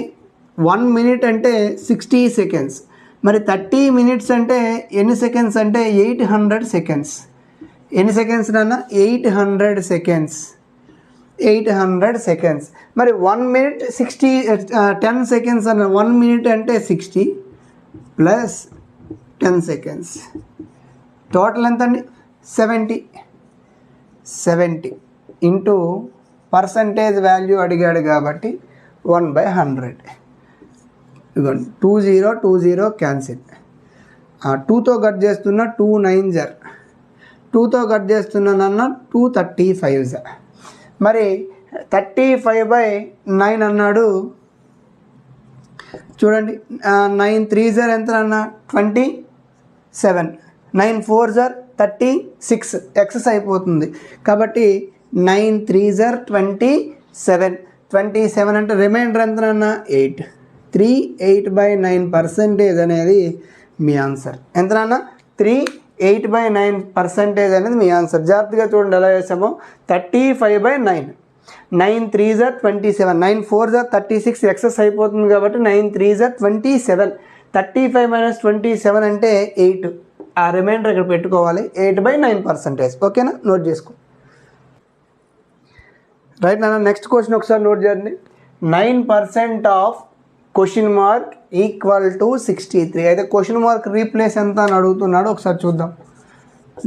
1 minute అంటే 60 seconds. మరి 30 minutes అంటే ఎన్ని సెకండ్స్ అంటే 800 seconds. ఎన్ని సెకండ్స్ నాన్న? 800 seconds. 800 seconds. మరి 1 minute 10 seconds అన్న 1 minute అంటే 60 ప్లస్ 10 seconds. టోటల్ ఎంత అండి? 70 ఇంటూ పర్సంటేజ్ వాల్యూ అడిగాడు కాబట్టి 1/100. ఇదిగోండి, 20 క్యాన్సిల్. 2తో కట్ చేస్తున్నా 2 9 జార్. 2తో కట్ చేస్తున్నానన్న 235 జార్. మరి 35/9 అన్నాడు. చూడండి, 9 3 జార్ ఎంత అన్న? 27. 9 4 జార్ 36. ఎక్సెస్ అయిపోతుంది కాబట్టి 9 3 జార్ 27. 27 అంటే రిమైండర్ ఎంత అన్న? 8. 3 8/9% అనేది మీ ఆన్సర్. ఎంత అన్న? 3 8/9% అనేది మీ ఆన్సర్. జాగ్రత్తగా చూడండి ఎలా చేసామో. 35/9. 9 3 జార్ 27. 9 4 జార్ 36. ఎక్సెస్ అయిపోతుంది కాబట్టి 9 3 జార్ 27. 35 - 27 అంటే 8. ఆ రిమైండర్ ఇక్కడ పెట్టుకోవాలి. 8/9%. ఓకేనా? నోట్ చేసుకో. రైట్ నాన్న, నెక్స్ట్ క్వశ్చన్ ఒకసారి నోట్ చేయండి. 9% of question mark equal to 63. అయితే క్వశ్చన్ మార్క్ రీప్లేస్ ఎంత అని అడుగుతున్నాడు, ఒకసారి చూద్దాం.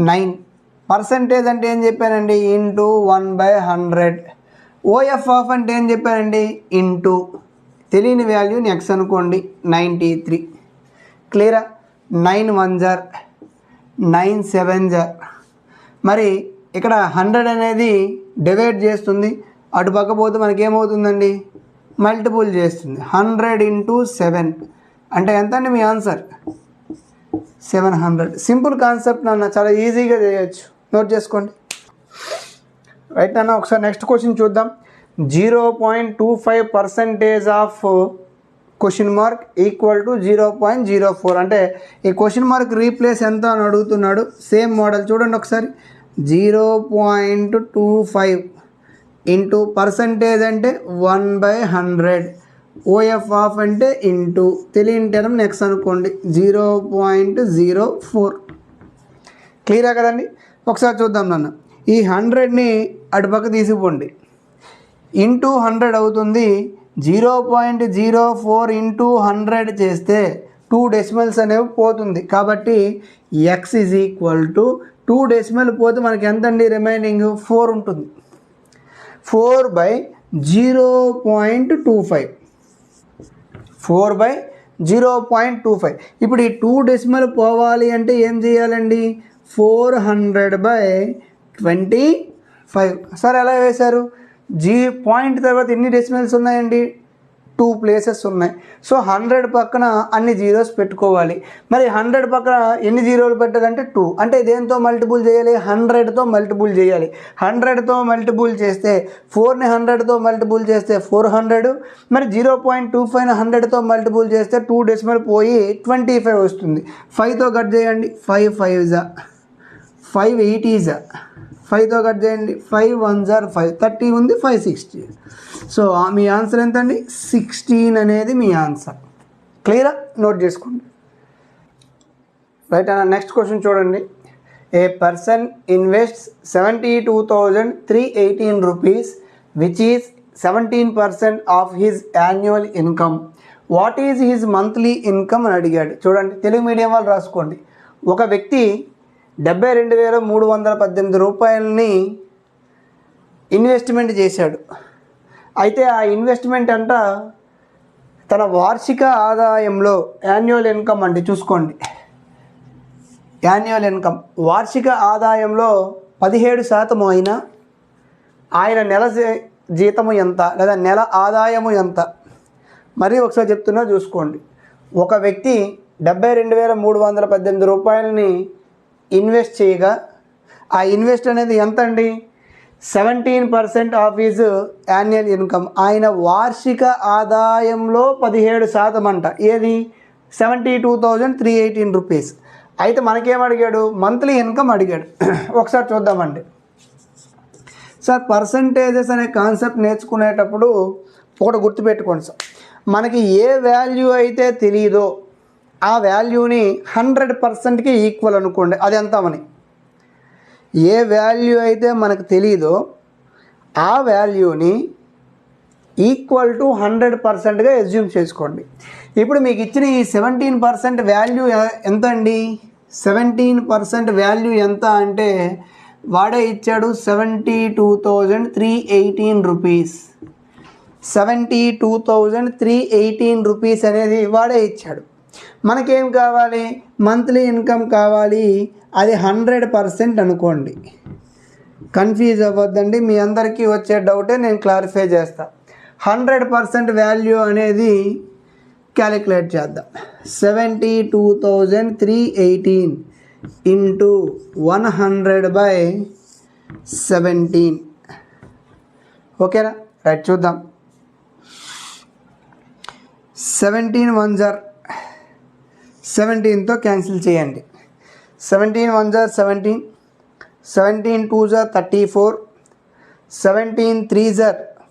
9% అంటే ఏం చెప్పానండి? ఇంటూ 1/100. ఓఎఫ్ ఆఫ్ అంటే ఏం చెప్పానండి? ఇంటూ తెలియని వాల్యూని ఎక్స్ అనుకోండి, 93. క్లియరా? 9 1 జార్ 9 7 జార్. మరి ఇక్కడ 100 అనేది డివైడ్ చేస్తుంది, అటు పక్క పోతే మనకి ఏమవుతుందండి? మల్టిపుల్ చేస్తుంది. 100 ఇంటూ 7 అంటే ఎంత అండి మీ ఆన్సర్? 700. సింపుల్ కాన్సెప్ట్ నాన్న, చాలా ఈజీగా చేయొచ్చు. నోట్ చేసుకోండి. రైట్ నాన్న, ఒకసారి నెక్స్ట్ క్వశ్చన్ చూద్దాం. 0.25% of question mark equal to 0.04. అంటే ఈ క్వశ్చన్ మార్క్ రీప్లేస్ ఎంత అని అడుగుతున్నాడు. సేమ్ మోడల్ చూడండి ఒకసారి. 0.25 ఇంటూ పర్సంటేజ్ అంటే 1/100. ఓఎఫ్ ఆఫ్ అంటే ఇంటూ తెలియని టర్మ్ నెక్స్ట్ అనుకోండి, 0.04. క్లియరా కదండి? ఒకసారి చూద్దాం నాన్న. ఈ 100ని అటుపక్క తీసిపోండి, ఇంటూ 100 అవుతుంది. 0.04 ఇంటూ 100 చేస్తే 2 డెసిమల్స్ అనేవి పోతుంది. కాబట్టి X is equal to 2 decimal పోతే మనకి ఎంత అండి? రిమైనింగ్ 4 ఉంటుంది. 4/0.25. 4/0.25. ఇప్పుడు ఈ 2 డెసిమల్ పోవాలి అంటే ఏం చేయాలండి? 400/25. సార్ ఎలా వేశారు? పాయింట్ తర్వాత ఎన్ని డెసిమల్స్ ఉన్నాయండి? 2 ప్లేసెస్ ఉన్నాయి. సో 100 పక్కన అన్ని జీరోస్ పెట్టుకోవాలి. మరి 100 పక్కన ఎన్ని జీరోలు పెట్టాలంటే 2. అంటే దేంతో మల్టిపుల్ చేయాలి? 100తో మల్టిపుల్ చేయాలి. 100తో మల్టిపుల్ చేస్తే 4ని 100తో మల్టిపుల్ చేస్తే 400. మరి 0.25ని 100తో మల్టిపుల్ చేస్తే 2 డెసిమల్ పోయి 25 వస్తుంది. 5తో కట్ చేయండి. 5 5 5 8 5తో కట్ చేయండి. 5 1 5 30 ఉంది. 5 60. సో మీ ఆన్సర్ ఎంత అండి? 16 అనేది మీ ఆన్సర్. క్లియరా? నోట్ చేసుకోండి. రైట్ అన్న. నెక్స్ట్ క్వశ్చన్ చూడండి. A person invests 72,318 rupees which is 17% of his annual income. What is his monthly income అని అడిగాడు. చూడండి, తెలుగు మీడియం వాళ్ళు రాసుకోండి. ఒక వ్యక్తి 72,318 రూపాయలని ఇన్వెస్ట్మెంట్ చేశాడు. అయితే ఆ ఇన్వెస్ట్మెంట్ అంట తన వార్షిక ఆదాయంలో, యాన్యువల్ ఇన్కమ్ అంటే చూసుకోండి, యాన్యువల్ ఇన్కమ్ వార్షిక ఆదాయంలో 17% అయినా ఆయన నెల జీతము ఎంత లేదా నెల ఆదాయము ఎంత? మరీ ఒకసారి చెప్తున్నా చూసుకోండి. ఒక వ్యక్తి 72,318 రూపాయలని ఇన్వెస్ట్ చేయగా ఆ ఇన్వెస్ట్ అనేది ఎంత అండి? 17% ఆఫ్ హిజ్ యాన్యువల్ ఇన్కమ్. ఆయన వార్షిక ఆదాయంలో 17% అంట. ఏది? 72,318 రూపీస్. అయితే మనకేం అడిగాడు? మంత్లీ ఇన్కమ్ అడిగాడు. ఒకసారి చూద్దామండి. సార్, పర్సంటేజెస్ అనే కాన్సెప్ట్ నేర్చుకునేటప్పుడు ఒకటి గుర్తుపెట్టుకోండి సార్. మనకి ఏ వాల్యూ అయితే తెలియదో ఆ వాల్యూని 100%కి ఈక్వల్ అనుకోండి. అది ఎంత అని? ఏ వాల్యూ అయితే మనకు తెలియదో ఆ వాల్యూని ఈక్వల్ టు 100%గా ఎస్యూమ్ చేసుకోండి. ఇప్పుడు మీకు ఇచ్చిన ఈ 17% వాల్యూ ఎంత అండి? 17% వాల్యూ ఎంత అంటే వాడే ఇచ్చాడు 72,318 రూపీస్. 72,318 రూపీస్ అనేది వాడే ఇచ్చాడు. మనకేం కావాలి? మంత్లీ ఇన్కమ్ కావాలి. అది 100% అనుకోండి. కన్ఫ్యూజ్ అవ్వద్దండి, మీ అందరికీ వచ్చే డౌటే నేను క్లారిఫై చేస్తా. 100% వాల్యూ అనేది క్యాలిక్యులేట్ చేద్దాం. 72,318 ఇంటూ 100/17. ఓకేనా? రైట్, చూద్దాం. 17 1 17తో క్యాన్సిల్ చేయండి. 17 1 17, 17 2 34, 17 3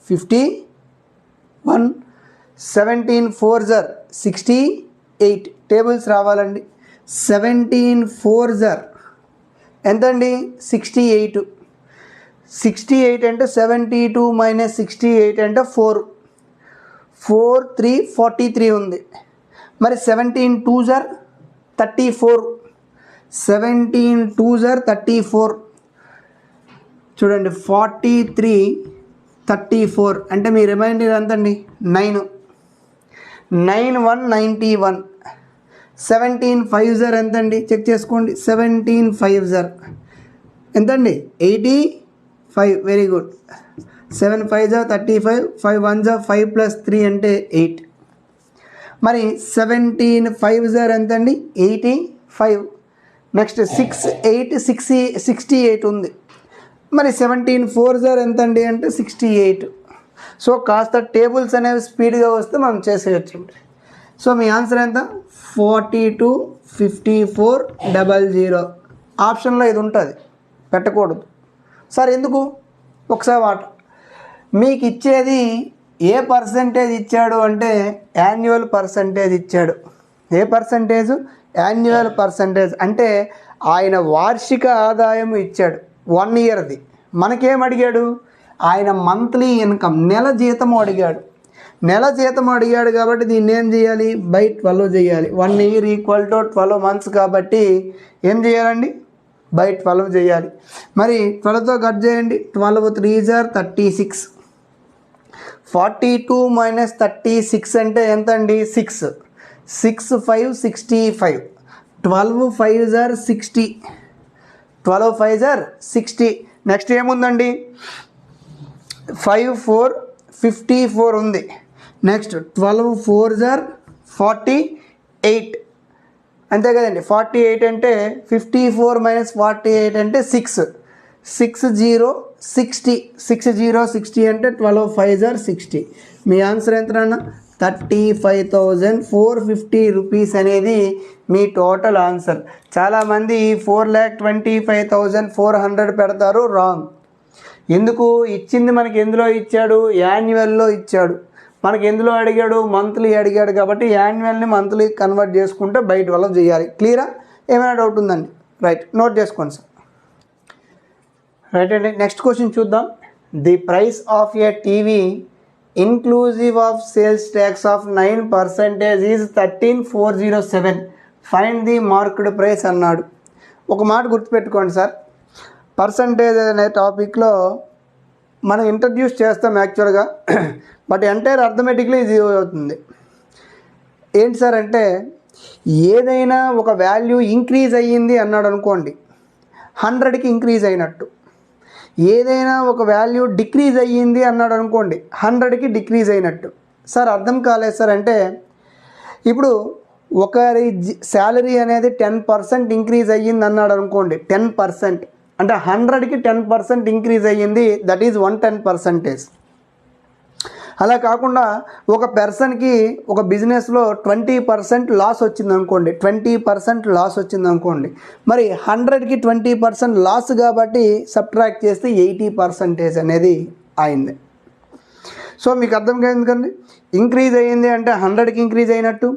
51, 17 4 68. టేబుల్స్ రావాలండి. 17 4 ఎంతండి? 68. 68 అంటే 72 మైనస్ 68 అంటే 4. 4 3 43 ఉంది. మరి 17 2 34. 17 2 34. చూడండి, 43 34 అంటే మీ రిమైండర్ ఎంతండి? 9. 9 1 91. 17 5 ఎంతండి? చెక్ చేసుకోండి. 17 5 ఎంతండి? 85. Very good. 7 5 35, 5 1 5 ప్లస్ 3 అంటే 8. మరి 17 5 ఎంతండి? 85. నెక్స్ట్ 6 8 68 ఉంది. మరి 17 4 ఎంతండి అంటే 68. సో కాస్త టేబుల్స్ అనేవి స్పీడ్గా వస్తే మనం చేసేయచ్చు. సో మీ ఆన్సర్ ఎంత? 42 54 00. ఆప్షన్లో ఇది ఉంటుంది, పెట్టకూడదు. సార్ ఎందుకు? ఒకసారి వాట మీకు ఇచ్చేది ఏ పర్సంటేజ్ ఇచ్చాడు అంటే యాన్యువల్ పర్సంటేజ్ ఇచ్చాడు. ఏ పర్సంటేజ్? Annual percentage. అంటే ఆయన వార్షిక ఆదాయం ఇచ్చాడు 1 ఇయర్ది. మనకేం అడిగాడు? ఆయన మంత్లీ ఇన్కమ్, నెల జీతం అడిగాడు. నెల జీతం అడిగాడు కాబట్టి దీన్ని ఏం చేయాలి? బై 12 చేయాలి. 1 ఇయర్ ఈక్వల్ టు 12 మంత్స్ కాబట్టి ఏం చేయాలండి? బై 12 చేయాలి. మరి 12తో కట్ చేయండి. 12 3 36. 42 మైనస్ 36 అంటే ఎంత అండి? 6. 6 5 65. 12 5 60. 12 5 60. నెక్స్ట్ ఏముందండి? 5 4 54 ఉంది. నెక్స్ట్ 12 4 ఆర్ 48 అంతే కదండి. 48 అంటే 54 మైనస్ 48 అంటే 6 0 60 60 అంటే 12 5 ఆర్ 60. మీ ఆన్సర్ ఎంతనన్నా 35,450 రూపీస్ అనేది మీ టోటల్ ఆన్సర్. చాలామంది 4,25,400 పెడతారు, రాంగ్. ఎందుకు ఇచ్చింది మనకి ఎందులో ఇచ్చాడు, యాన్యువల్లో ఇచ్చాడు. మనకి ఎందులో అడిగాడు, మంత్లీ అడిగాడు. కాబట్టి యాన్యువల్ని మంత్లీ కన్వర్ట్ చేసుకుంటే బయట వల్ల చేయాలి. క్లియరా? ఏమైనా డౌట్ ఉందండి? రైట్, నోట్ చేసుకోండి సార్. రైట్ అండి, నెక్స్ట్ క్వశ్చన్ చూద్దాం. The price of a TV inclusive of sales tax of 9% is 13,407. Find the marked price అన్నాడు. ఒక మాట గుర్తుపెట్టుకోండి సార్, పర్సంటేజ్ అనే టాపిక్లో మనం ఇంట్రడ్యూస్ చేస్తాం యాక్చువల్గా, బట్ ఎంటైర్ అర్థమెటిక్లీ ఇది అవుతుంది. ఏంటి సార్ అంటే, ఏదైనా ఒక వాల్యూ ఇంక్రీజ్ అయ్యింది అన్నాడు అనుకోండి, 100కి ఇంక్రీజ్ అయినట్టు. ఏదైనా ఒక వాల్యూ డిక్రీజ్ అయ్యింది అన్నాడు అనుకోండి, 100కి డిక్రీజ్ అయినట్టు. సార్ అర్థం కాలేదు సార్ అంటే, ఇప్పుడు ఒకరి శాలరీ అనేది 10% ఇంక్రీజ్ అయ్యింది అన్నాడు అనుకోండి, 10% అంటే 100కి 10% ఇంక్రీజ్ అయ్యింది, దట్ ఈజ్ 110%. అలా కాకుండా ఒక పర్సన్కి ఒక బిజినెస్లో 20% లాస్ వచ్చింది అనుకోండి, 20% లాస్ వచ్చింది అనుకోండి, మరి 100కి 20% లాస్ కాబట్టి సబ్ట్రాక్ట్ చేస్తే 80% అనేది అయింది. సో మీకు అర్థం కాదు కదండి, ఇంక్రీజ్ అయ్యింది అంటే 100కి ఇంక్రీజ్ అయినట్టు,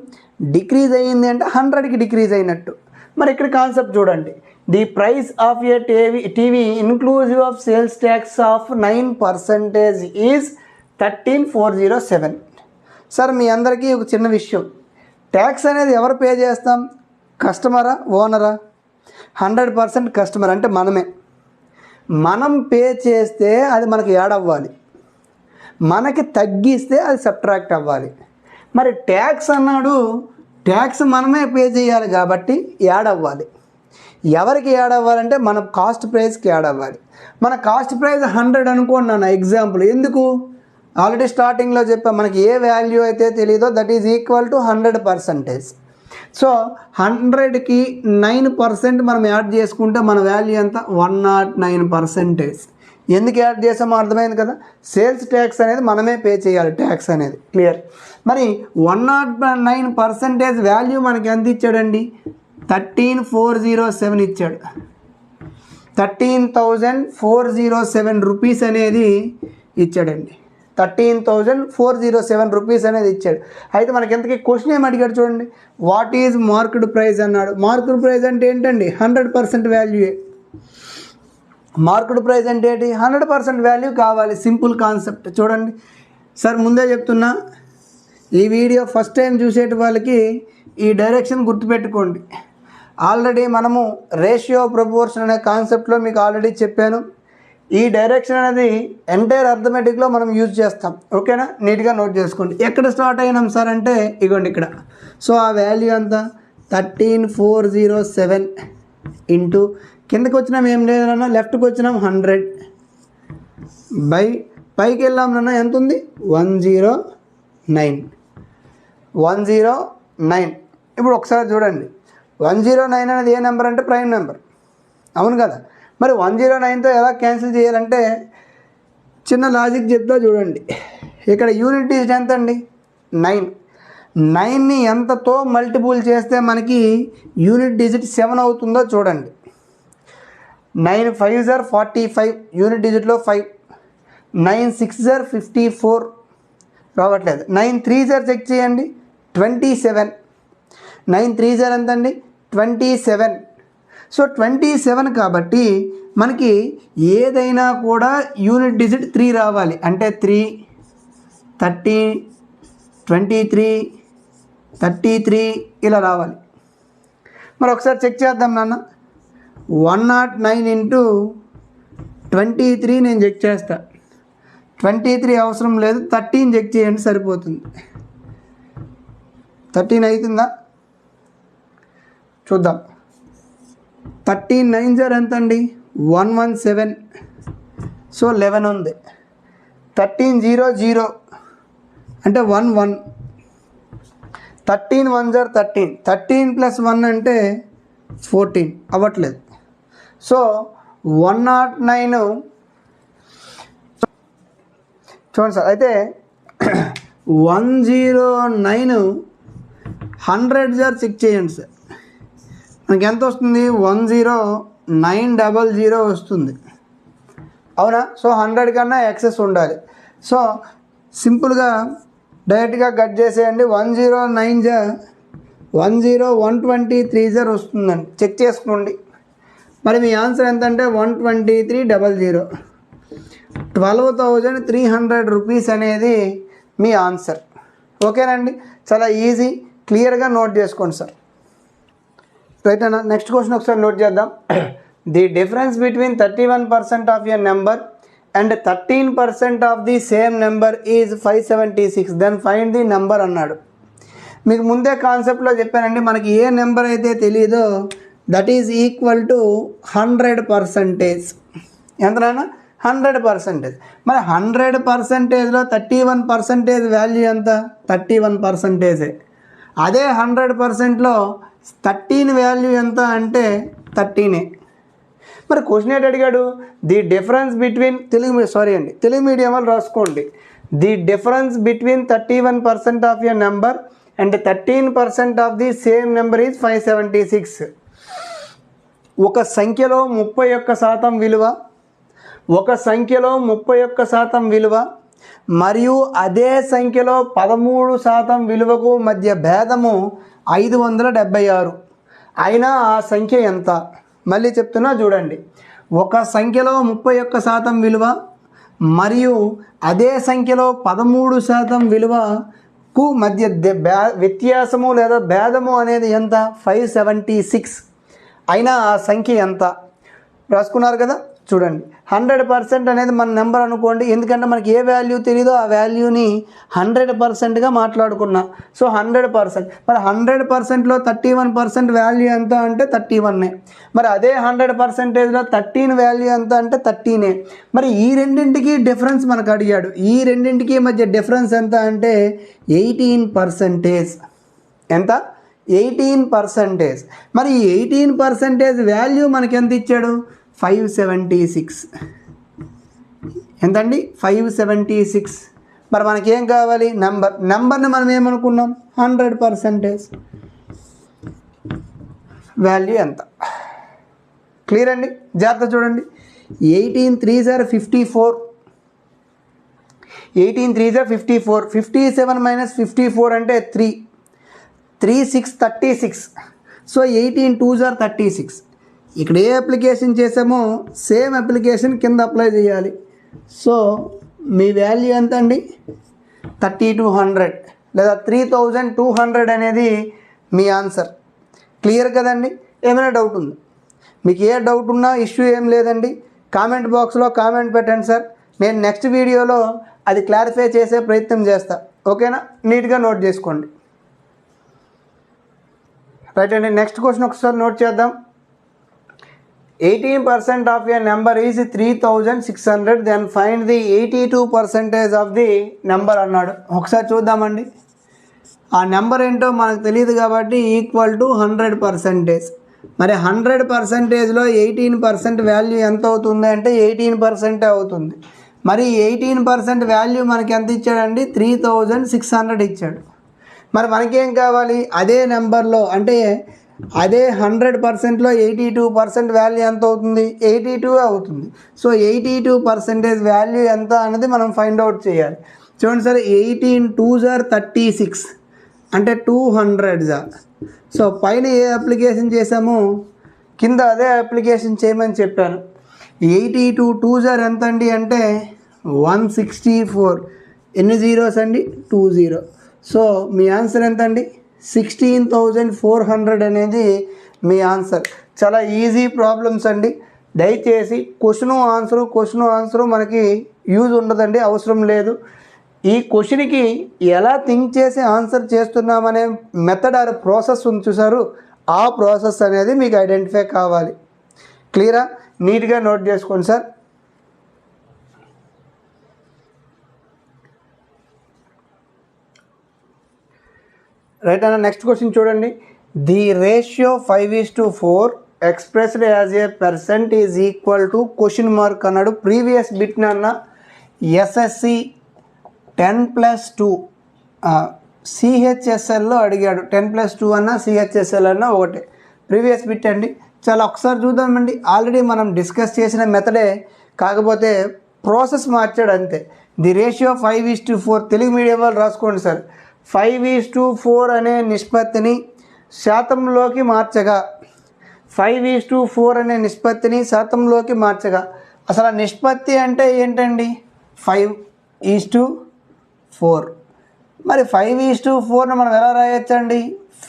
డిక్రీజ్ అయ్యింది అంటే 100కి డిక్రీజ్ అయినట్టు. మరి ఇక్కడ కాన్సెప్ట్ చూడండి, the price of a TV inclusive of sales tax of 9% is 13,407. Sir మీ అందరికీ ఒక చిన్న విషయం, ట్యాక్స్ అనేది ఎవరు పే చేస్తాం, కస్టమరా ఓనరా? 100% కస్టమర్ అంటే మనమే. మనం పే చేస్తే అది మనకి యాడ్ అవ్వాలి, మనకి తగ్గిస్తే అది సబ్ట్రాక్ట్ అవ్వాలి. మరి ట్యాక్స్ అన్నాడు, ట్యాక్స్ మనమే పే చేయాలి కాబట్టి యాడ్ అవ్వాలి. ఎవరికి యాడ్ అవ్వాలంటే మన కాస్ట్ ప్రైస్కి యాడ్ అవ్వాలి. మన కాస్ట్ ప్రైస్ 100 అనుకోండి అన్న ఎగ్జాంపుల్. ఎందుకు, ఆల్రెడీ స్టార్టింగ్లో చెప్పా, మనకి ఏ వాల్యూ అయితే తెలియదో that is equal to 100%. So 100కి 9% మనం యాడ్ చేసుకుంటే మన వాల్యూ ఎంత, 109%. ఎందుకు యాడ్ చేసామో అర్థమైంది కదా. సేల్స్ ట్యాక్స్ అనేది మనమే పే చేయాలి, ట్యాక్స్ అనేది క్లియర్. మరి 109% వాల్యూ మనకి ఎంత ఇచ్చాడండి, 13,407 ఇచ్చాడు. 13,407 రూపీస్ అనేది ఇచ్చాడండి. 13,407 రూపీస్ అనేది ఇచ్చాడు. అయితే మనకి ఎంతకీ క్వశ్చన్ ఏమి అడిగాడు చూడండి, వాట్ ఈజ్ మార్క్డ్ ప్రైస్ అన్నాడు. మార్క్డ్ ప్రైస్ అంటే ఏంటండి, 100% వాల్యూయే. మార్క్డ్ ప్రైస్ అంటే ఏంటి, 100% వాల్యూ కావాలి. సింపుల్ కాన్సెప్ట్ చూడండి సార్. ముందే చెప్తున్నా, ఈ వీడియో ఫస్ట్ టైం చూసేటి వాళ్ళకి ఈ డైరెక్షన్ గుర్తుపెట్టుకోండి. ఆల్రెడీ మనము రేషియో ప్రపోర్షన్ అనే కాన్సెప్ట్లో మీకు ఆల్రెడీ చెప్పాను. ఈ డైరెక్షన్ అనేది ఎంటైర్ అర్థమెటిక్లో మనం యూజ్ చేస్తాం. ఓకేనా, నీట్గా నోట్ చేసుకోండి. ఎక్కడ స్టార్ట్ అయినాం సార్ అంటే ఇగోండి ఇక్కడ. సో ఆ వాల్యూ అంతా 13,407 ఇంటూ కిందకి వచ్చినాం, ఏం లేదన్నా లెఫ్ట్కి వచ్చినాం 100 బై పైకి వెళ్ళాం నాన్న ఎంత ఉంది, 109. ఇప్పుడు ఒకసారి చూడండి, 109 అనేది ఏ నెంబర్ అంటే ప్రైమ్ నెంబర్, అవును కదా. మరి 109తో ఎలా క్యాన్సిల్ చేయాలంటే చిన్న లాజిక్ చెప్తా చూడండి. ఇక్కడ యూనిట్ డిజిట్ ఎంత అండి, 9. 9ని ఎంతతో మల్టిపుల్ చేస్తే మనకి యూనిట్ డిజిట్ 7 అవుతుందో చూడండి. 9 5s are 45, unit డిజిట్లో 5. 9 6s are 54 రావట్లేదు. 9 3s are చెక్ చేయండి, 27. 9 3s are ఎంత అండి, 27. సో 27 కాబట్టి మనకి ఏదైనా కూడా యూనిట్ డిజిట్ 3 రావాలి. అంటే 3 30 23 33 ఇలా రావాలి. మరి ఒకసారి చెక్ చేద్దాం నాన్న. 109 ఇంటూ 23 నేను చెక్ చేస్తా. 23 అవసరం లేదు, 13 చెక్ చేయండి సరిపోతుంది. 13 అవుతుందా చూద్దాం. 13 9s are ఎంత అండి, 117. సో 11 ఉంది. 13 0 0 అంటే 1 1 13 1 జర్ 13 13 ప్లస్ 1 అంటే 14 అవ్వట్లేదు. సో 109 చూడండి సార్. అయితే 109 100 జర్ చెక్ చేయండి సార్. మనకి ఎంత వస్తుంది? 10900 వస్తుంది, అవునా? సో 100 కన్నా ఎక్సెస్ ఉండాలి. సో సింపుల్గా డైరెక్ట్గా కట్ చేసేయండి. 109 జర్ 10123 జర్ వస్తుందండి. చెక్ చేసుకోండి. మరి మీ ఆన్సర్ ఎంత అంటే 12300, 12,300 రూపీస్ అనేది మీ ఆన్సర్. ఓకేనండి, చాలా ఈజీ, క్లియర్గా నోట్ చేసుకోండి సార్. రైట్ అన్న. నెక్స్ట్ క్వశ్చన్ ఒకసారి నోట్ చేద్దాం. The difference between 31% of a number and 13% of the same number is 576, then find the number అన్నాడు. మీకు ముందే కాన్సెప్ట్లో చెప్పానండి, మనకి ఏ నెంబర్ అయితే తెలియదో దట్ ఈజ్ ఈక్వల్ టు 100%. ఎంతనైనా 100%. మరి 100%లో 31% వాల్యూ ఎంత? 31%. అదే 100%లో 13 వాల్యూ ఎంత అంటే 13. మరి క్వశ్చన్ ఏంటి అడిగాడు? The difference between Telugu medium వాళ్ళు రాసుకోండి. The difference between 31% of a number and 13% of the same number is 576. ఒక సంఖ్యలో 31% విలువ, ఒక సంఖ్యలో 31% విలువ మరియు అదే సంఖ్యలో 13% విలువకు మధ్య భేదము 576. అయినా ఆ సంఖ్య ఎంత? మళ్ళీ చెప్తున్నా చూడండి. ఒక సంఖ్యలో 31% విలువ మరియు అదే సంఖ్యలో 13% విలువకు మధ్య వ్యత్యాసము లేదా భేదము అనేది ఎంత? 576. అయినా ఆ సంఖ్య ఎంత? రాసుకున్నారు కదా. చూడండి, 100% అనేది మన నెంబర్ అనుకోండి. ఎందుకంటే మనకి ఏ వాల్యూ తెలియదో ఆ వాల్యూని 100%గా మాట్లాడుకున్నా. సో 100%. మరి 100%లో 31% వాల్యూ ఎంత అంటే 31. మరి అదే 100%లో 13 వాల్యూ ఎంత అంటే 13. మరి ఈ రెండింటికి డిఫరెన్స్ మనకు అడిగాడు. ఈ రెండింటికి మధ్య డిఫరెన్స్ ఎంత అంటే 18%. ఎంత? 18%. మరి ఈ 18% వాల్యూ మనకి ఎంత ఇచ్చాడు? 576. ఎంతండి? 576. మరి మనకేం కావాలి? నెంబర్ని మనం ఏమనుకున్నాం? 100%. వాల్యూ ఎంత? క్లియర్ అండి? జాగ్రత్త చూడండి. 18 3s are 54. 18 3s are 54. 57 minus 54 అంటే 3. 3 6 36. So 18 2s are 36. ఇక్కడ ఏ అప్లికేషన్ చేసామో సేమ్ అప్లికేషన్ కింద అప్లై చేయాలి. సో మీ వాల్యూ ఎంత అండి? 3200 లేదా 3200 అనేది మీ ఆన్సర్. క్లియర్ కదండి? ఏమైనా డౌట్ ఉందా? మీకు ఏ డౌట్ ఉన్నా ఇష్యూ ఏం లేదండి, కామెంట్ బాక్స్లో కామెంట్ పెట్టండి సార్. నేను నెక్స్ట్ వీడియోలో అది క్లారిఫై చేసే ప్రయత్నం చేస్తా. ఓకేనా? నీట్గా నోట్ చేసుకోండి. రైట్ అండి. నెక్స్ట్ క్వశ్చన్ ఒకసారి నోట్ చేద్దాం. 18% of a number is 3600, then find the 82% of the number అన్నాడు. ఒకసారి చూద్దామండి. ఆ నెంబర్ ఏంటో మనకు తెలియదు కాబట్టి ఈక్వల్ టు 100%. మరి 100%లో 18% వాల్యూ ఎంత అవుతుంది అంటే 18% అవుతుంది. మరి 18% వాల్యూ మనకి ఎంత ఇచ్చాడండి? 3600 ఇచ్చాడు. మరి మనకేం కావాలి? అదే నెంబర్లో అంటే అదే 100%లో 82% వాల్యూ ఎంత అవుతుంది? 82 అవుతుంది. సో 82% వాల్యూ ఎంత అనేది మనం ఫైండ్ అవుట్ చేయాలి. చూడండి సార్, 18 2s are 36 అంటే 200. సో పైన ఏ అప్లికేషన్ చేసామో కింద అదే అప్లికేషన్ చేయమని చెప్పాను. 82 2s are ఎంత అండి అంటే 164. ఎన్ని జీరోస్ అండి? 20. సో మీ ఆన్సర్ ఎంత అండి? 16,400 అనేది మీ ఆన్సర్. చాలా ఈజీ ప్రాబ్లమ్స్ అండి. దయచేసి క్వశ్చను ఆన్సరు మనకి యూజ్ ఉండదండి, అవసరం లేదు. ఈ క్వశ్చన్కి ఎలా థింక్ చేసి ఆన్సర్ చేస్తున్నామనే మెథడ్ ఆర్ ప్రాసెస్ ఉంది చూసారు, ఆ ప్రాసెస్ అనేది మీకు ఐడెంటిఫై కావాలి. క్లియరా? నీట్గా నోట్ చేసుకోండి సార్. రైట్ అన్న. నెక్స్ట్ క్వశ్చన్ చూడండి. The ratio 5:4 expressed as a percent is equal to question mark అన్నాడు. ప్రీవియస్ బిట్ అన్న ఎస్ఎస్సి 10+2 సిహెచ్ఎస్ఎల్లో అడిగాడు. 10+2 అన్న సిహెచ్ఎస్ఎల్ అన్న ఒకటే. ప్రీవియస్ బిట్ అండి. చాలా ఒకసారి చూద్దామండి. ఆల్రెడీ మనం డిస్కస్ చేసిన మెథడే, కాకపోతే ప్రాసెస్ మార్చాడు అంతే. ది రేషియో 5:4 తెలుగు మీడియం వాళ్ళు రాసుకోండి సార్. 5:4 అనే నిష్పత్తిని శాతంలోకి మార్చగా, 5:4 అనే నిష్పత్తిని శాతంలోకి మార్చగా, అసలు ఆ నిష్పత్తి అంటే ఏంటండి? 5:4. మరి 5:4ను మనం ఎలా రాయొచ్చండి?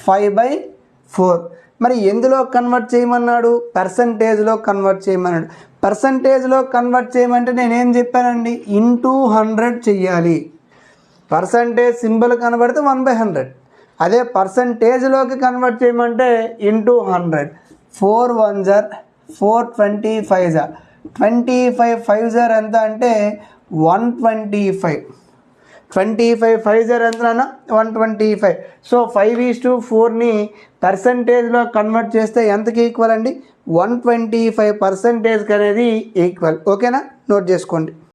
5/4. మరి ఎందులో కన్వర్ట్ చేయమన్నాడు? పర్సంటేజ్లో కన్వర్ట్ చేయమన్నాడు. పర్సంటేజ్లో కన్వర్ట్ చేయమంటే నేనేం చెప్పానండి? ఇంటూ 100 చెయ్యాలి. పర్సంటేజ్ సింబల్ కనబడితే 1/100. అదే పర్సంటేజ్లోకి కన్వర్ట్ చేయమంటే into 100. 4 1s are 4, 25s are 25, 5s are ఎంత అంటే 125. 25 5s are ఎంత అన్న 125. సో 5:4ని పర్సంటేజ్లో కన్వర్ట్ చేస్తే ఎంతకి ఈక్వల్ అండి? 125% అనేది ఈక్వల్. ఓకేనా? నోట్ చేసుకోండి.